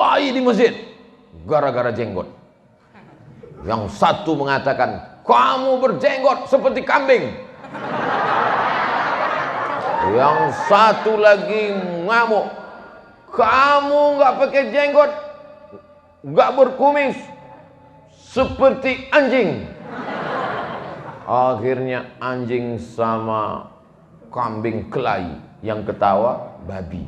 berkelahi di masjid gara-gara jenggot. Yang satu mengatakan, kamu berjenggot seperti kambing. Yang satu lagi ngamuk, kamu nggak pakai jenggot, nggak berkumis, seperti anjing. Akhirnya anjing sama kambing kelahi, yang ketawa babi.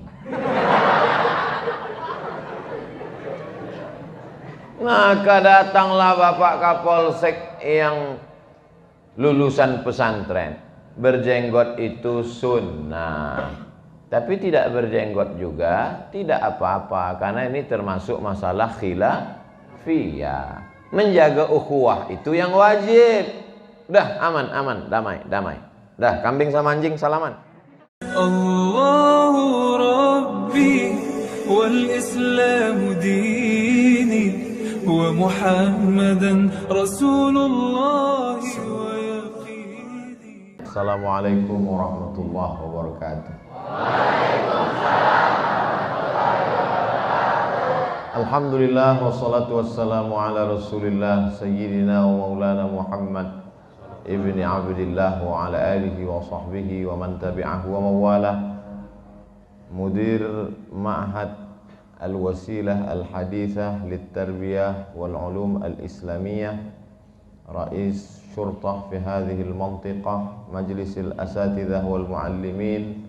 Maka datanglah Bapak Kapolsek yang lulusan pesantren. Berjenggot itu sunnah, tapi tidak berjenggot juga tidak apa-apa, karena ini termasuk masalah khilafiyah. Menjaga ukhuwah itu yang wajib. Udah aman, damai. Dah, kambing sama anjing salaman. Allahu Rabbi wal Islam dini wa Muhammadan Rasulullah wa yaqini. Assalamualaikum warahmatullahi wabarakatuh. Alhamdulillah wassalatu wassalamu ala Rasulillah sayyidina wa maulana Muhammad ibni Abdillah wa ala alihi wa sahbihi wa man tabi'ahu wa mawalah. Mudir Ma'had Al-Wasilah Al-Hadithah Lit-Tarbiyah Wal-Ulum Al-Islamiyah, Rais Syurtah fi hadhihi al-mantiqah, Majlis al-Asatidah wal-Muallimin,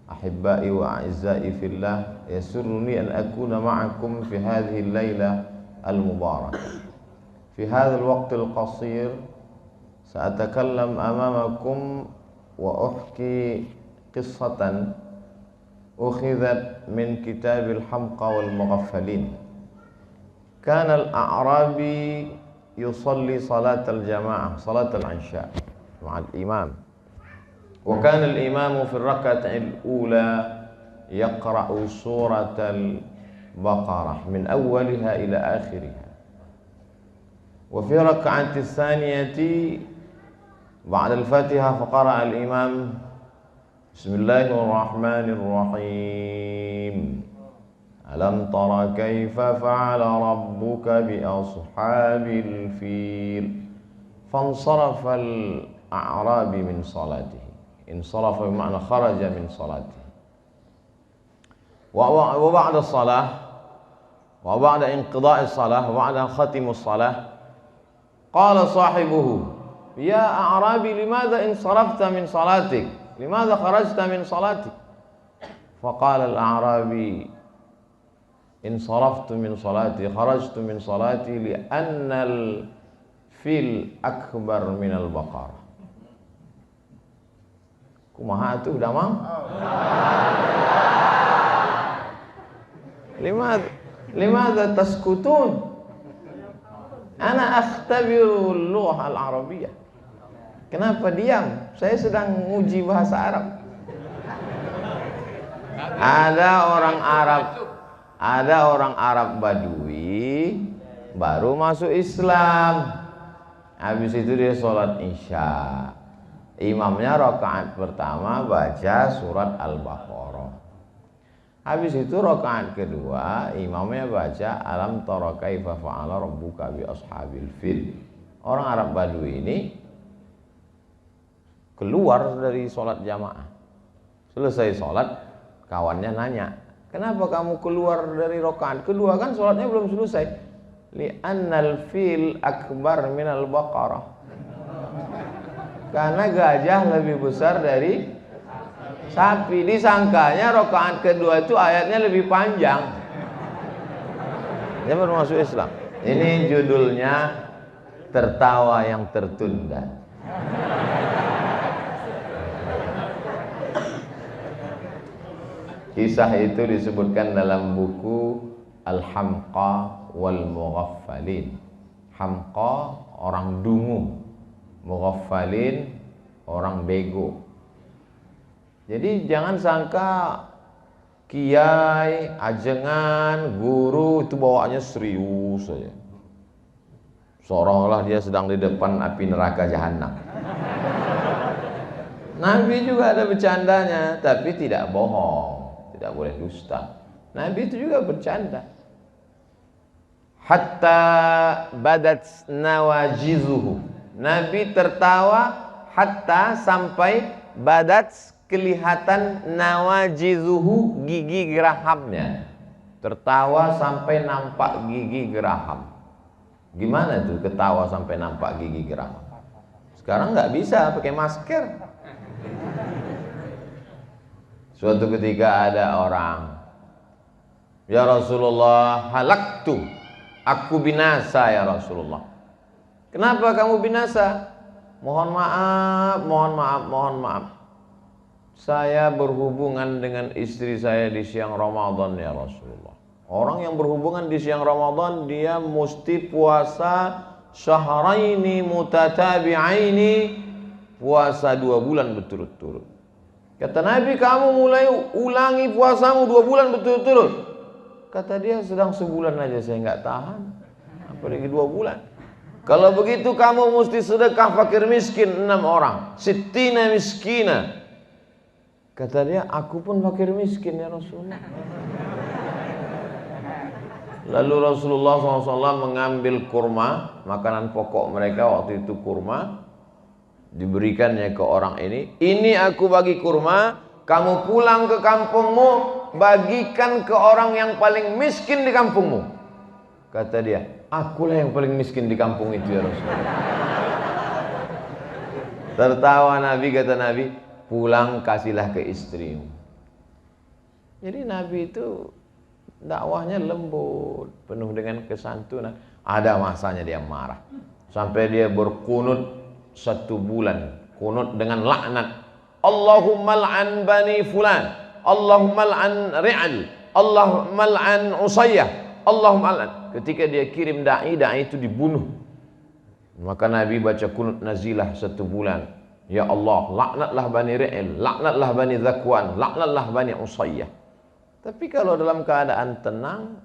Ahibbai wa A'izzai fillah, yasurruni an akuna ma'akum fi hadhihi al-layla al-mubarakah. Fi hadha al-waqt al-qasir سأتكلم أمامكم وأحكي قصة أخذت من كتاب الحمقى والمغفلين. كان الأعرابي يصلي صلاة الجماعة، صلاة العشاء مع الإمام، وكان الإمام في الركعة الأولى يقرأ سورة البقرة من أولها إلى آخرها، وفي الركعة الثانية بعد الفاتحة فقرأ الإمام بسم الله الرحمن الرحيم ألم تر كيف فعل ربك بأصحاب الفيل، فانصرف الأعرابي من صلاته، انصرف بمعنى خرج من صلاته. وبعد الصلاة وبعد انقضاء الصلاة وبعد ختم الصلاة قال صاحبه يا أعرابي لماذا انصرفت من صلاتك، لماذا خرجت من صلاتك؟ فقال الأعرابي انصرفت من صلاتي، خرجت من صلاتي لأن الفيل أكبر من البقرة. Kumaha tuh damang? Limadha taskutun? Ana akhtabiru al-lughah al-arabiyyah. Kenapa diam? Saya sedang menguji bahasa Arab. Ada orang Arab Badui baru masuk Islam. Habis itu dia sholat Isya. Imamnya rakaat pertama baca surat Al-Baqarah. Habis itu rakaat kedua imamnya baca alam tara kaifa fa'ala rabbuka bi ashabil fil. Orang Arab Badui ini keluar dari sholat jamaah. Selesai sholat, kawannya nanya, kenapa kamu keluar dari rakaat kedua, kan sholatnya belum selesai? Li'annal fil akbar minal baqarah. Karena gajah lebih besar dari sapi. Disangkanya rakaat kedua itu ayatnya lebih panjang. Dia baru masuk Islam. Ini judulnya tertawa yang tertunda. Kisah itu disebutkan dalam buku Al-Hamqa wal Mughaffalin. Hamqa orang dungu, Mughaffalin orang bego. Jadi jangan sangka kiai, ajengan, guru itu bawaannya serius saja. Seolah-olah dia sedang di depan api neraka jahanam. Nabi juga ada bercandanya, tapi tidak bohong. Tidak boleh dusta. Nabi itu juga bercanda. hatta badat nawajizuhu. Nabi tertawa hatta sampai badat kelihatan nawajizuhu, gigi gerahamnya. Tertawa sampai nampak gigi geraham. Gimana tuh ketawa sampai nampak gigi geraham? Sekarang nggak bisa pakai masker. Suatu ketika ada orang, ya Rasulullah, halaktu, aku binasa ya Rasulullah. Kenapa kamu binasa? Mohon maaf, mohon maaf, mohon maaf. Saya berhubungan dengan istri saya di siang Ramadan ya Rasulullah. Orang yang berhubungan di siang Ramadan, dia mesti puasa syahraini mutatabi'aini, puasa 2 bulan berturut-turut. Kata Nabi, kamu mulai ulangi puasamu 2 bulan berturut-turut. Kata dia, sedang sebulan aja saya nggak tahan, apalagi 2 bulan. Kalau begitu kamu mesti sedekah fakir miskin 6 orang, sittina miskina. Kata dia, aku pun fakir miskin ya Rasulullah. Lalu Rasulullah SAW mengambil kurma, makanan pokok mereka waktu itu kurma, diberikannya ke orang ini. Ini aku bagi kurma, kamu pulang ke kampungmu, bagikan ke orang yang paling miskin di kampungmu. Kata dia, akulah yang paling miskin di kampung itu ya Rasulullah. Tertawa Nabi, kata Nabi, pulang kasihlah ke istrimu. Jadi Nabi itu dakwahnya lembut, penuh dengan kesantunan. Ada masanya dia marah, sampai dia berkunut 1 bulan, kunut dengan laknat. Allahumma al'an bani fulan, Allahumma al'an ri'al, Allahumma al'an usayyah, Allahumma al'an. Ketika dia kirim da'i itu dibunuh. Maka Nabi baca kunut nazilah 1 bulan. Ya Allah, laknatlah bani ri'al, laknatlah bani zakwan, laknatlah bani usayyah. Tapi kalau dalam keadaan tenang,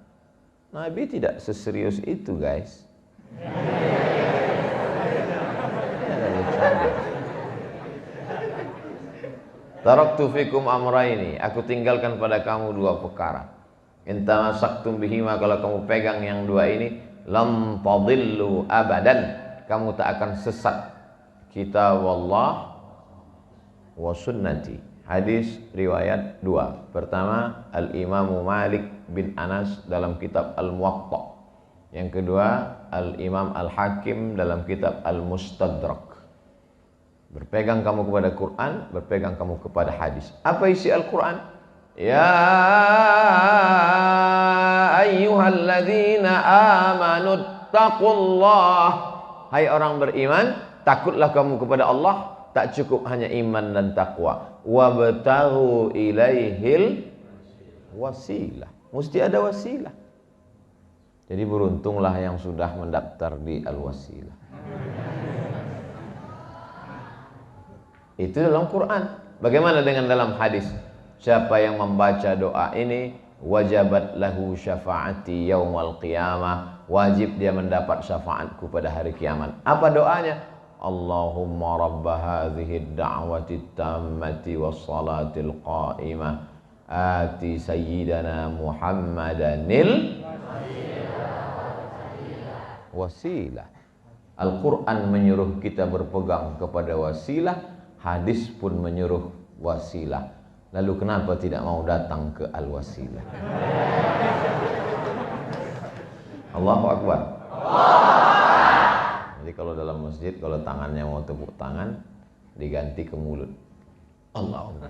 Nabi tidak seserius itu, guys. Taraktu fikum amraini, aku tinggalkan pada kamu 2 perkara. In tamassaktum bihima, kalau kamu pegang yang 2 ini, lam tadillu abadan, kamu tak akan sesat. Kitab Allah wa sunnati. Hadis riwayat 2. Pertama, Al-Imamu Malik bin Anas dalam kitab Al-Muwatta. Yang kedua, Al-Imam Al-Hakim dalam kitab Al-Mustadrak. Berpegang kamu kepada Quran, berpegang kamu kepada hadis. Apa isi Al-Quran? Ya ayyuhalladzina amanu taqullah. Hai orang beriman, takutlah kamu kepada Allah. Tak cukup hanya iman dan takwa. Wabtaghu ilaihil wasilah. Mesti ada wasilah. Jadi beruntunglah yang sudah mendaftar di Al-Wasilah. Itu dalam Quran. Bagaimana dengan dalam hadis? Siapa yang membaca doa ini, wajabat lahu syafaati yaumal qiyamah. Wajib dia mendapat syafaatku pada hari kiamat. Apa doanya? Allahumma rabba hadhihi ad-da'wati tammati was-salatil qa'imah ati sayyidana Muhammadanil wasilah. Al-Quran menyuruh kita berpegang kepada wasilah, hadis pun menyuruh wasilah. Lalu kenapa tidak mau datang ke Al-Wasilah? Allahu Akbar. Jadi kalau dalam masjid, kalau tangannya mau tepuk tangan, diganti ke mulut. Allahumma.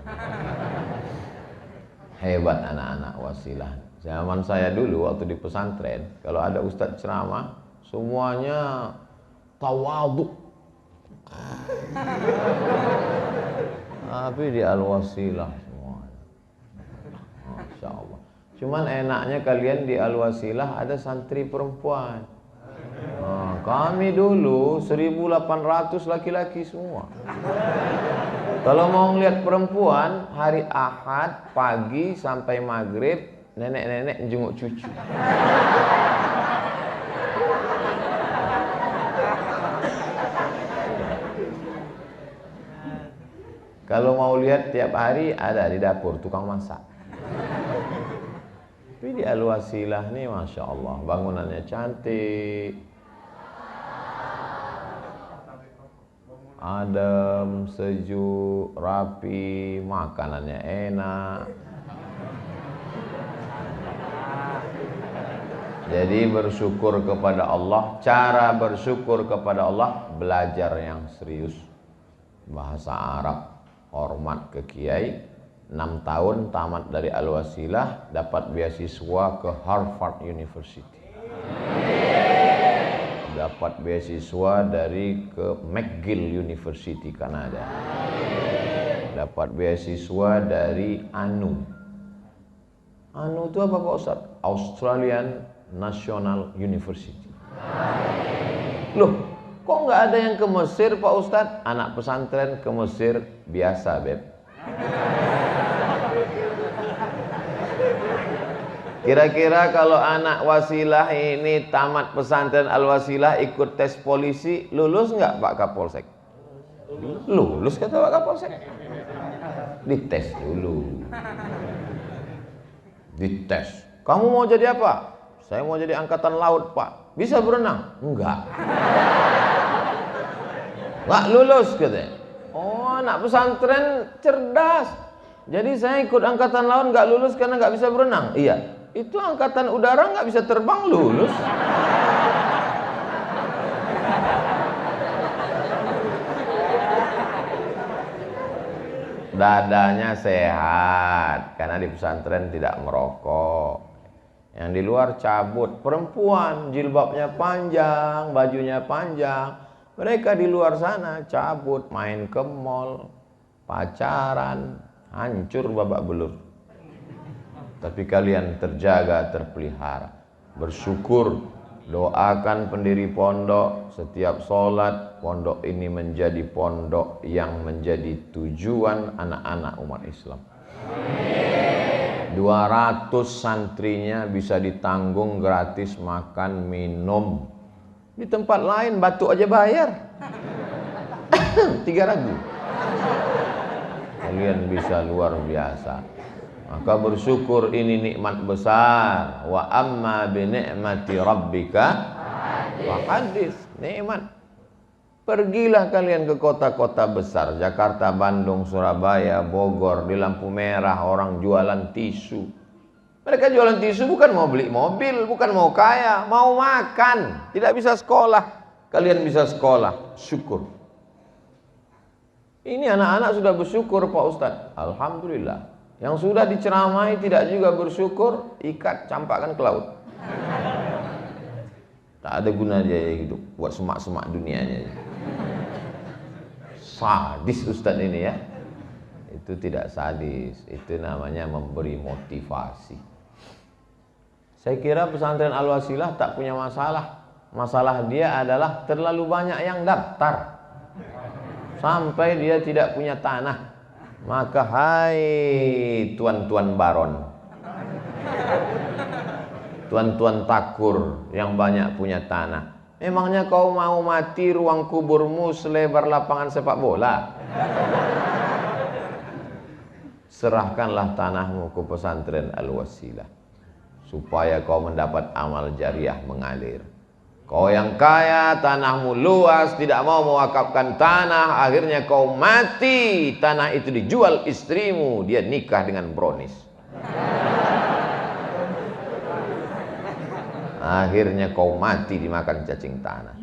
Hebat anak-anak wasilah. Zaman saya dulu waktu di pesantren, kalau ada ustadz ceramah, semuanya tawadhu. Tapi di Al-Wasilah semuanya. Masya Allah. Cuman enaknya kalian di Al-Wasilah ada santri perempuan. Kami dulu 1.800 laki-laki semua. Kalau mau ngeliat perempuan, hari Ahad pagi sampai maghrib, nenek-nenek jenguk cucu. Kalau mau lihat tiap hari ada di dapur tukang masak. Tapi di Al-Wasilah nih Masya Allah, bangunannya cantik, adem, sejuk, rapi, makanannya enak. Jadi bersyukur kepada Allah, cara bersyukur kepada Allah, belajar yang serius. Bahasa Arab, hormat ke kiai, 6 tahun tamat dari Al-Wasilah, dapat beasiswa ke Harvard University. Dapat beasiswa dari ke McGill University, Kanada. Dapat beasiswa dari ANU. ANU itu apa Pak Ustadz? Australian National University. Loh, kok nggak ada yang ke Mesir Pak Ustadz? Anak pesantren ke Mesir biasa, Beb. Kira-kira kalau anak Wasilah ini tamat pesantren Al-Wasilah ikut tes polisi, lulus nggak Pak Kapolsek? Lulus kata Pak Kapolsek. Dites dulu. Dites. Kamu mau jadi apa? Saya mau jadi angkatan laut Pak. Bisa berenang? Enggak. Nggak lulus katanya. Oh, anak pesantren cerdas. Jadi saya ikut angkatan laut nggak lulus karena nggak bisa berenang. Iya. Itu angkatan udara nggak bisa terbang, lulus. Dadanya sehat karena di pesantren tidak merokok. Yang di luar cabut, perempuan jilbabnya panjang, bajunya panjang. Mereka di luar sana cabut, main ke mall, pacaran, hancur babak belur. Tapi kalian terjaga, terpelihara. Bersyukur, doakan pendiri pondok, setiap sholat, pondok ini menjadi pondok yang menjadi tujuan anak-anak umat Islam. 200 santrinya bisa ditanggung gratis makan minum. Di tempat lain batuk aja bayar 3.000. Kalian bisa luar biasa. Maka bersyukur, ini nikmat besar. Wa amma bi ni'mati rabbika fahadits. Nikmat. Pergilah kalian ke kota-kota besar, Jakarta, Bandung, Surabaya, Bogor, di lampu merah orang jualan tisu. Mereka jualan tisu bukan mau beli mobil, bukan mau kaya, mau makan. Tidak bisa sekolah. Kalian bisa sekolah, syukur. Ini anak-anak sudah bersyukur Pak Ustadz. Alhamdulillah. Yang sudah diceramai tidak juga bersyukur, ikat, campakkan ke laut. Tak ada guna dia hidup, buat semak-semak dunianya. Sadis Ustadz ini ya. Itu tidak sadis, itu namanya memberi motivasi. Saya kira pesantren Al-Wasilah tak punya masalah. Masalah dia adalah terlalu banyak yang daftar, sampai dia tidak punya tanah. Maka hai tuan-tuan baron, tuan-tuan takur yang banyak punya tanah, memangnya kau mau mati ruang kuburmu selebar lapangan sepak bola? Serahkanlah tanahmu ke pesantren Al-Wasilah supaya kau mendapat amal jariah mengalir. Kau yang kaya, tanahmu luas, tidak mau mewakafkan tanah, akhirnya kau mati, tanah itu dijual istrimu, dia nikah dengan brownies. Akhirnya kau mati dimakan cacing tanah.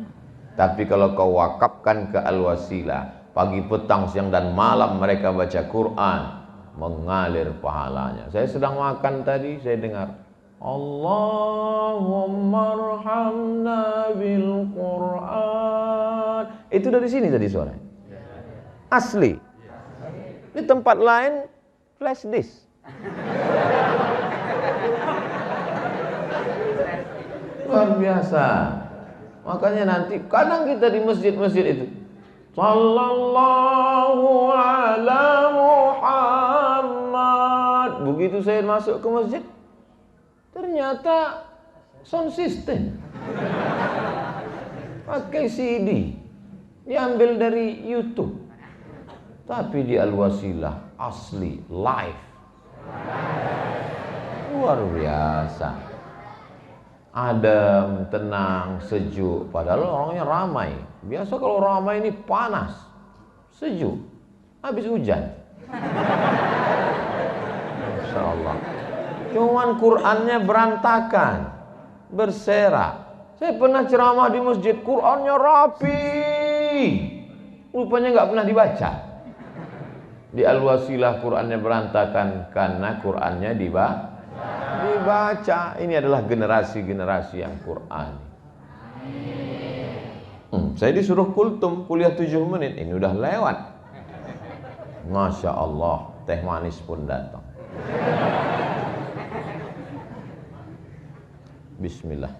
Tapi kalau kau wakafkan ke Al-Wasilah, pagi, petang, siang dan malam mereka baca Quran, mengalir pahalanya. Saya sedang makan tadi, saya dengar Allahumma arhamna bil Quran. Itu dari sini tadi suara. Asli. Di tempat lain flash disk. Luar biasa. Makanya nanti kadang kita di masjid-masjid itu sallallahu ala Muhammad. Begitu saya masuk ke masjid, ternyata sound system pakai CD, diambil dari YouTube. Tapi di Al-Wasilah asli live. luar biasa. Adem, tenang, sejuk. Padahal orangnya ramai. Biasa kalau ramai ini panas, sejuk, habis hujan. Masya Allah. Cuman Qurannya berantakan, berserak. Saya pernah ceramah di masjid, Qurannya rapi, rupanya nggak pernah dibaca. Di Al-Wasilah Qurannya berantakan karena Qurannya dibaca. Ini adalah generasi-generasi yang Quran. Saya disuruh kultum, kuliah 7 menit, ini udah lewat. Masya Allah, teh manis pun datang. Bismillah.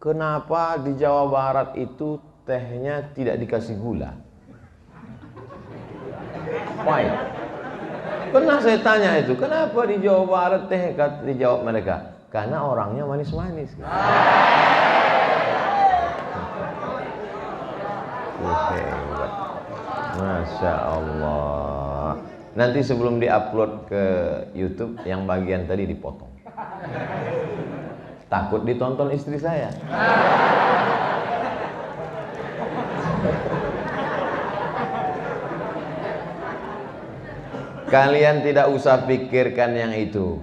Kenapa di Jawa Barat itu tehnya tidak dikasih gula? Why? Pernah saya tanya itu, kenapa di Jawa Barat teh, dijawab mereka, karena orangnya manis-manis. Hebat. Masya Allah. Nanti sebelum diupload ke YouTube, yang bagian tadi dipotong. Takut ditonton istri saya. Kalian tidak usah pikirkan yang itu.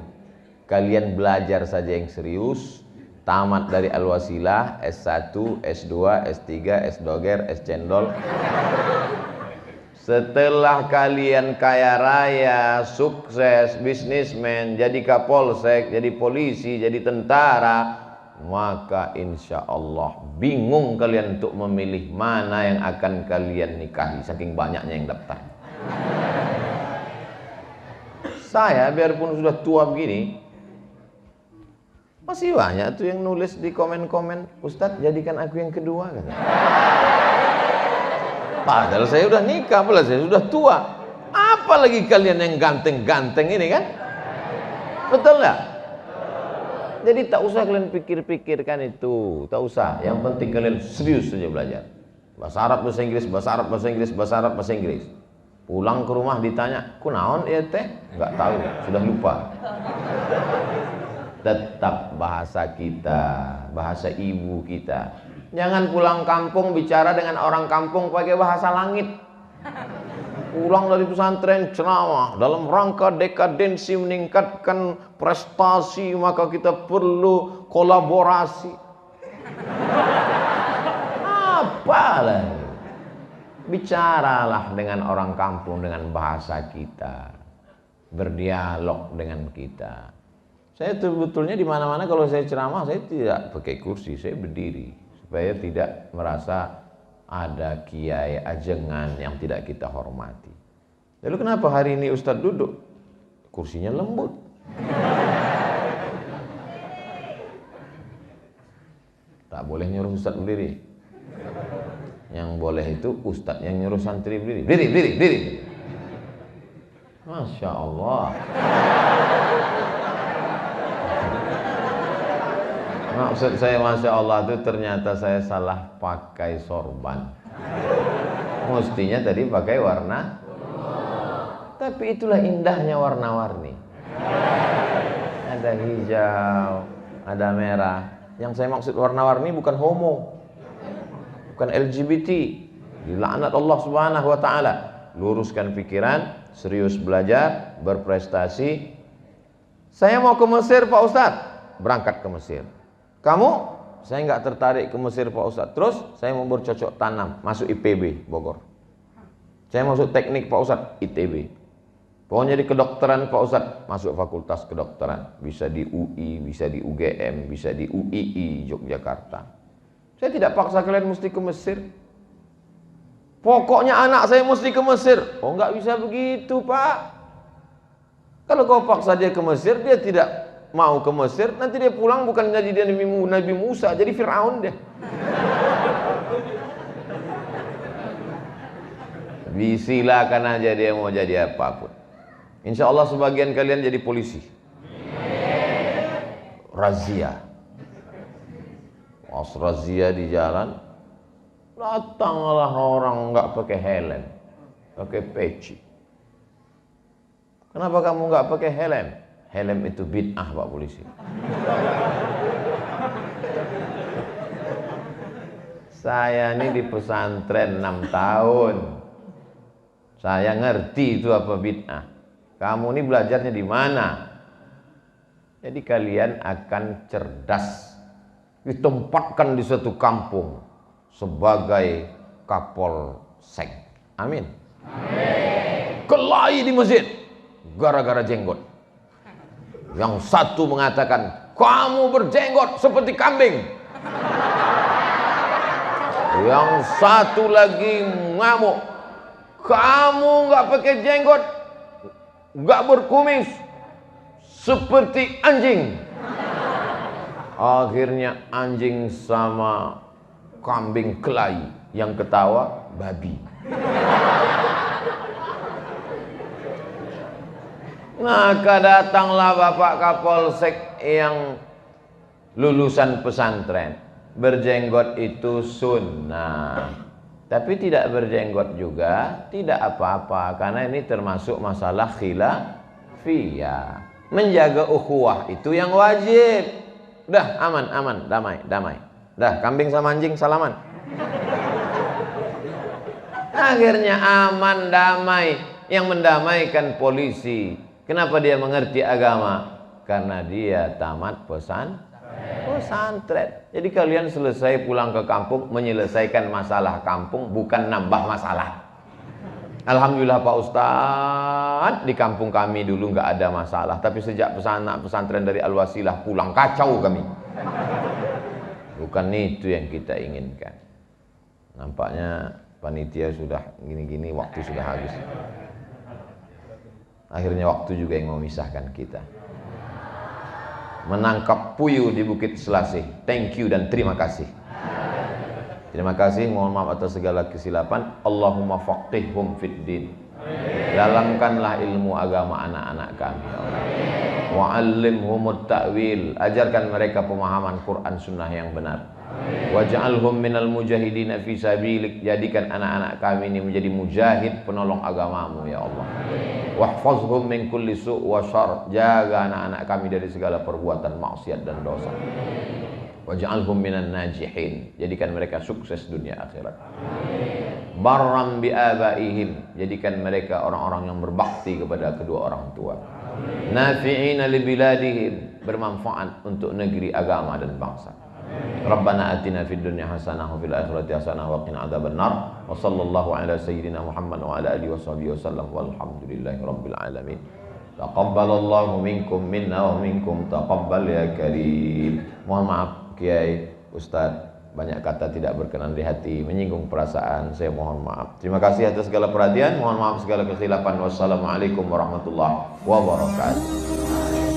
Kalian belajar saja yang serius. Tamat dari Al-Wasilah, S1, S2, S3, S-Doger, S-Cendol. Setelah kalian kaya raya, sukses, bisnismen, jadi kapolsek, jadi polisi, jadi tentara, maka insya Allah bingung kalian untuk memilih mana yang akan kalian nikahi, saking banyaknya yang daftar. Saya biarpun sudah tua begini, masih banyak tuh yang nulis di komen-komen, Ustadz jadikan aku yang kedua, katanya. Padahal saya udah nikah, padahal saya sudah tua. Apalagi kalian yang ganteng-ganteng ini kan? Betul nggak? Jadi tak usah kalian pikir-pikirkan itu, tak usah. Yang penting kalian serius saja belajar. Bahasa Arab, bahasa Inggris, bahasa Arab, bahasa Inggris, bahasa Arab, bahasa Inggris. Pulang ke rumah ditanya, kunaon ya teh? Nggak tahu, sudah lupa. Tetap bahasa kita, bahasa ibu kita. Jangan pulang kampung bicara dengan orang kampung pakai bahasa langit. Pulang dari pesantren ceramah dalam rangka dekadensi meningkatkan prestasi, maka kita perlu kolaborasi. Apalah? Bicaralah dengan orang kampung dengan bahasa kita. Berdialog dengan kita. Saya sebetulnya di mana-mana kalau saya ceramah saya tidak pakai kursi, saya berdiri. Supaya tidak merasa ada kiai ajengan yang tidak kita hormati. Lalu kenapa hari ini Ustadz duduk? Kursinya lembut. Tak boleh nyuruh Ustadz berdiri. Yang boleh itu Ustadz yang nyuruh santri berdiri. Berdiri. Masya Allah. Maksud saya Masya Allah itu ternyata saya salah pakai sorban. Mestinya tadi pakai warna. Tapi itulah indahnya warna-warni. Ada hijau, ada merah. Yang saya maksud warna-warni bukan homo, bukan LGBT. Dilaknat Allah Subhanahu wa ta'ala. Luruskan pikiran, serius belajar, berprestasi. Saya mau ke Mesir Pak Ustadz. Berangkat ke Mesir. Kamu, saya nggak tertarik ke Mesir Pak Ustadz. Terus saya mau bercocok tanam, masuk IPB Bogor. Saya masuk teknik Pak Ustadz, ITB. Pokoknya di kedokteran Pak Ustadz, masuk fakultas kedokteran. Bisa di UI, bisa di UGM, bisa di UII Yogyakarta. Saya tidak paksa kalian mesti ke Mesir. Pokoknya anak saya mesti ke Mesir. Oh nggak bisa begitu Pak. Kalau kau paksa dia ke Mesir, dia tidak mau ke Mesir, nanti dia pulang bukan jadi dia Nabi Musa, jadi Fir'aun dia. Silakan aja dia mau jadi apapun. Insya Allah sebagian kalian jadi polisi. Razia. Pas razia di jalan, datanglah orang nggak pakai helm. pakai peci. Kenapa kamu nggak pakai helm? Helm itu bid'ah, Pak Polisi. Saya ini di pesantren 6 tahun. Saya ngerti itu apa bid'ah. Kamu ini belajarnya di mana? Jadi kalian akan cerdas. Ditempatkan di suatu kampung sebagai kapolsek. Amin. Amin. Kelahi di masjid gara-gara jenggot. Yang satu mengatakan, kamu berjenggot seperti kambing. Yang satu lagi ngamuk, kamu nggak pakai jenggot, nggak berkumis, seperti anjing. Akhirnya anjing sama kambing kelahi, yang ketawa babi. Maka datanglah Bapak Kapolsek yang lulusan pesantren. Berjenggot itu sunnah, tapi tidak berjenggot juga tidak apa-apa, karena ini termasuk masalah khilafiyah. Menjaga ukhuwah itu yang wajib. Udah aman, damai. Dah kambing sama anjing salaman. Akhirnya aman, damai. Yang mendamaikan polisi. Kenapa dia mengerti agama? Karena dia tamat pesantren. Jadi kalian selesai pulang ke kampung menyelesaikan masalah kampung, bukan nambah masalah. Alhamdulillah Pak Ustadz, di kampung kami dulu nggak ada masalah, tapi sejak pesantren dari Al-Wasilah pulang kacau kami. Bukan itu yang kita inginkan. Nampaknya panitia sudah gini-gini, waktu sudah habis. Akhirnya waktu juga yang memisahkan kita. Menangkap puyuh di Bukit Selasih. Thank you dan terima kasih. Terima kasih, mohon maaf atas segala kesilapan. Allahumma faqihhum fid din. Dalamkanlah ilmu agama anak-anak kami, ya Allah. Wa'allimhumut ta'wil. Ajarkan mereka pemahaman Quran sunnah yang benar. Waj'alhum minal mujahidina fi sabilik. Jadikan anak-anak kami ini menjadi mujahid penolong agamamu, ya Allah. Wahfazhum min kulli su' wa syarr. Jaga anak-anak kami dari segala perbuatan maksiat dan dosa. Waj'alhum minan najihin. Jadikan mereka sukses dunia akhirat. Barram bi abaihim. Jadikan mereka orang-orang yang berbakti kepada kedua orang tua. Nafi'ina li biladihim. Bermanfaat untuk negeri, agama dan bangsa. Rabbana atina fid dunya hasanah wa fil akhirati hasanah wa qina adzabannar. Wa sallallahu ala sayyidina Muhammad wa ala alihi washabihi wasallam walhamdulillahi rabbil alamin. Taqabbalallahu minkum minna wa minkum taqabbal ya karim. Mohon maaf Kiai, Ustadz, banyak kata tidak berkenan di hati, menyinggung perasaan, saya mohon maaf. Terima kasih atas segala perhatian, mohon maaf segala kesilapan. Wassalamualaikum warahmatullahi wabarakatuh.